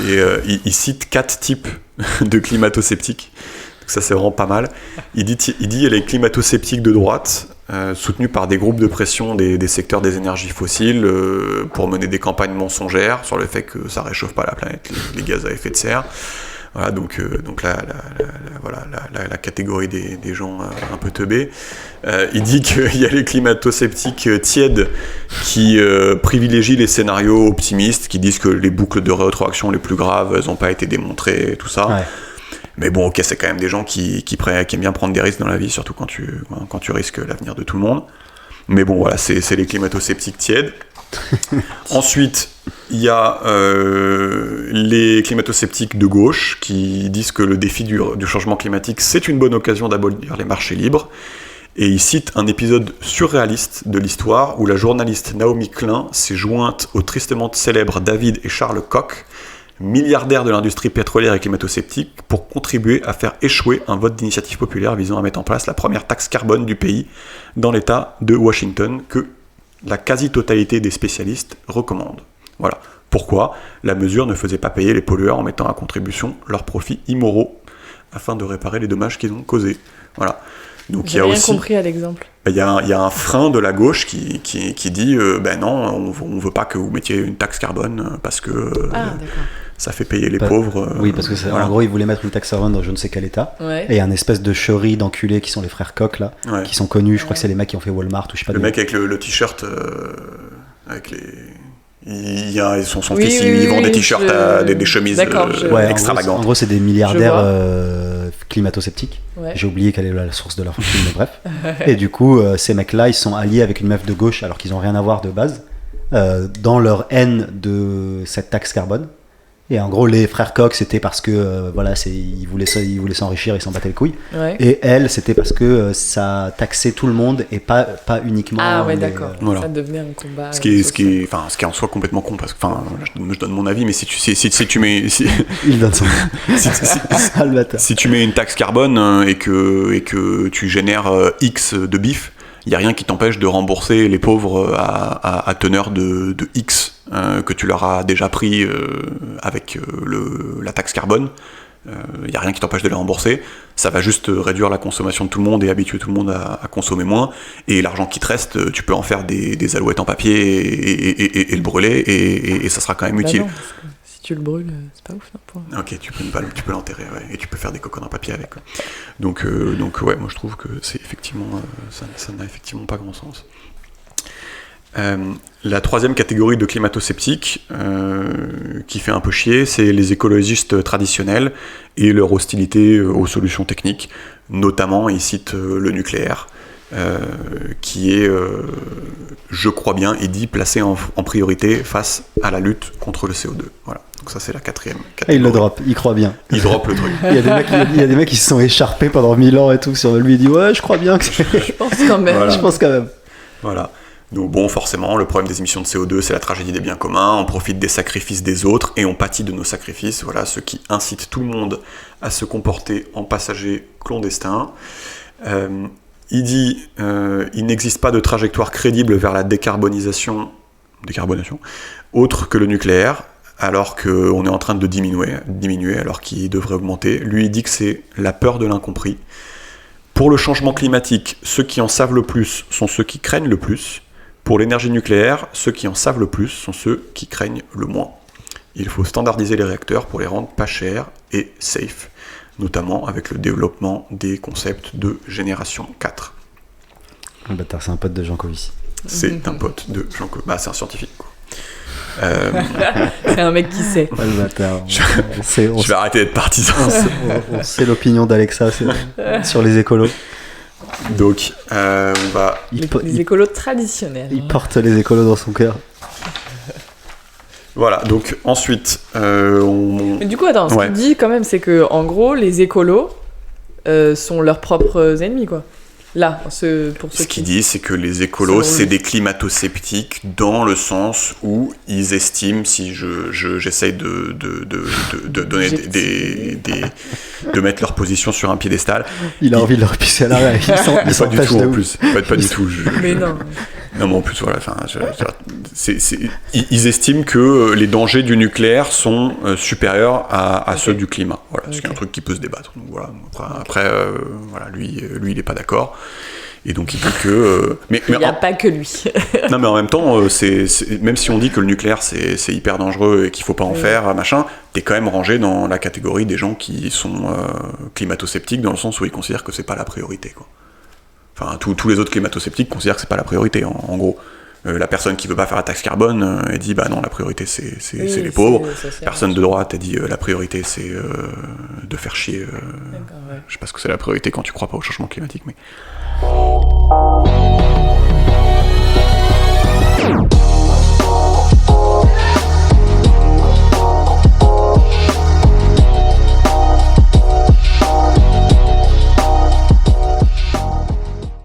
Et il cite 4 types de climato-sceptiques. Donc ça, c'est vraiment pas mal. Il dit les climato-sceptiques de droite, soutenus par des groupes de pression des secteurs des énergies fossiles pour mener des campagnes mensongères sur le fait que ça réchauffe pas la planète, les gaz à effet de serre. Voilà, donc là, la catégorie des gens un peu teubés. Il dit qu'il y a les climato-sceptiques tièdes qui privilégient les scénarios optimistes, qui disent que les boucles de rétroaction les plus graves, elles n'ont pas été démontrées, tout ça. Ouais. Mais bon, ok, c'est quand même des gens qui aiment bien prendre des risques dans la vie, surtout quand tu risques l'avenir de tout le monde. Mais bon, voilà, c'est les climato-sceptiques tièdes. Ensuite, il y a les climato-sceptiques de gauche qui disent que le défi du changement climatique, c'est une bonne occasion d'abolir les marchés libres. Et ils citent un épisode surréaliste de l'histoire où la journaliste Naomi Klein s'est jointe au tristement célèbres David et Charles Koch, milliardaires de l'industrie pétrolière et climato-sceptique, pour contribuer à faire échouer un vote d'initiative populaire visant à mettre en place la première taxe carbone du pays dans l'État de Washington que la quasi-totalité des spécialistes recommandent. Voilà. Pourquoi la mesure ne faisait pas payer les pollueurs en mettant à contribution leurs profits immoraux afin de réparer les dommages qu'ils ont causés. Voilà. Donc il y a aussi compris à l'exemple. Il y a un frein de la gauche qui dit non, on veut pas que vous mettiez une taxe carbone parce que ça fait payer les pauvres. Oui, parce que voilà. En gros, ils voulaient mettre une taxe carbone dans je ne sais quel état. Ouais. Et un espèce de chéris d'enculés qui sont les frères Koch là, qui sont connus. Je crois que c'est les mecs qui ont fait Walmart ou je sais pas. Le mec avec le t-shirt avec les. Ils vendent des t-shirts, des chemises extravagantes. En gros, c'est des milliardaires climato-sceptiques. Ouais. J'ai oublié quelle est la source de leur film, mais bref. Et du coup, ces mecs-là, ils sont alliés avec une meuf de gauche, alors qu'ils n'ont rien à voir de base, dans leur haine de cette taxe carbone. Et en gros, les frères Koch, c'était parce que ils voulaient s'enrichir, ils s'en battaient les couilles. Ouais. Et elle, c'était parce que ça taxait tout le monde et pas uniquement. Ah ouais, d'accord. Voilà. Ça devenait un combat. Ce qui est en soi complètement con, parce que je donne mon avis, mais si tu mets, il donne son. Si tu mets une taxe carbone et que tu génères X de bif, il y a rien qui t'empêche de rembourser les pauvres à teneur de X. Que tu leur as déjà pris avec la taxe carbone, il n'y a rien qui t'empêche de les rembourser. Ça va juste réduire la consommation de tout le monde et habituer tout le monde à consommer moins. Et l'argent qui te reste, tu peux en faire des alouettes en papier et le brûler et ça sera quand même utile. Non, si tu le brûles, c'est pas ouf. Non, ok, tu peux l'enterrer et tu peux faire des cocottes en papier avec. Donc ouais, moi je trouve que c'est effectivement, ça n'a effectivement pas grand sens. La troisième catégorie de climato-sceptiques qui fait un peu chier, c'est les écologistes traditionnels et leur hostilité aux solutions techniques. Notamment, ils citent le nucléaire, qui est, je crois bien, il dit placé en priorité face à la lutte contre le CO2. Voilà. Donc ça, c'est la quatrième catégorie. Et il le drop, il croit bien. Il drop le truc. Il y a des mecs qui se sont écharpés pendant 1000 ans et tout sur lui. Il dit ouais, je crois bien que je pense quand même. Voilà. Je pense quand même. Voilà. Donc bon, forcément, le problème des émissions de CO2, c'est la tragédie des biens communs, on profite des sacrifices des autres et on pâtit de nos sacrifices, voilà, ce qui incite tout le monde à se comporter en passagers clandestins. Il dit, il n'existe pas de trajectoire crédible vers la décarbonation, autre que le nucléaire, alors qu'on est en train de diminuer, alors qu'il devrait augmenter. Lui, il dit que c'est la peur de l'incompris. Pour le changement climatique, ceux qui en savent le plus sont ceux qui craignent le plus. Pour l'énergie nucléaire, ceux qui en savent le plus sont ceux qui craignent le moins. Il faut standardiser les réacteurs pour les rendre pas chers et safe, notamment avec le développement des concepts de génération 4. Le bâtard, c'est un pote de Jean Covici. C'est un pote de Jean Covici. Bah, c'est un scientifique, quoi. C'est un mec qui sait. Ouais, le bâtard. Je vais arrêter d'être partisan. On sait l'opinion d'Alexa sur les écolos. Donc, on va... Les écolos traditionnels. Il porte les écolos dans son cœur. Voilà, donc ensuite... Mais du coup, attends, ce qu'il dit quand même, c'est que en gros, les écolos sont leurs propres ennemis, quoi. Là, ce qu'il dit, c'est que les écolos, c'est des climato-sceptiques dans le sens où ils estiment, si j'essaye de donner de mettre leur position sur un piédestal. Il a envie de leur pisser à l'arrière. Pas du tout en plus. Pas du tout. Mais non. Non, mais en plus, voilà, ils estiment que les dangers du nucléaire sont supérieurs à ceux du climat. Voilà, c'est un truc qui peut se débattre. Donc, voilà. Après, voilà, lui, il n'est pas d'accord. Et donc il dit que... il n'y a pas que lui. Non, mais en même temps, même si on dit que le nucléaire c'est hyper dangereux et qu'il ne faut pas en faire, machin, t'es quand même rangé dans la catégorie des gens qui sont climato-sceptiques, dans le sens où ils considèrent que c'est pas la priorité, quoi. Enfin, tous les autres climato-sceptiques considèrent que c'est pas la priorité, en gros. La personne qui veut pas faire la taxe carbone, elle dit bah non, la priorité c'est les pauvres. Personne de droite, elle dit la priorité c'est de faire chier. Je sais pas ce que c'est la priorité quand tu crois pas au changement climatique, mais...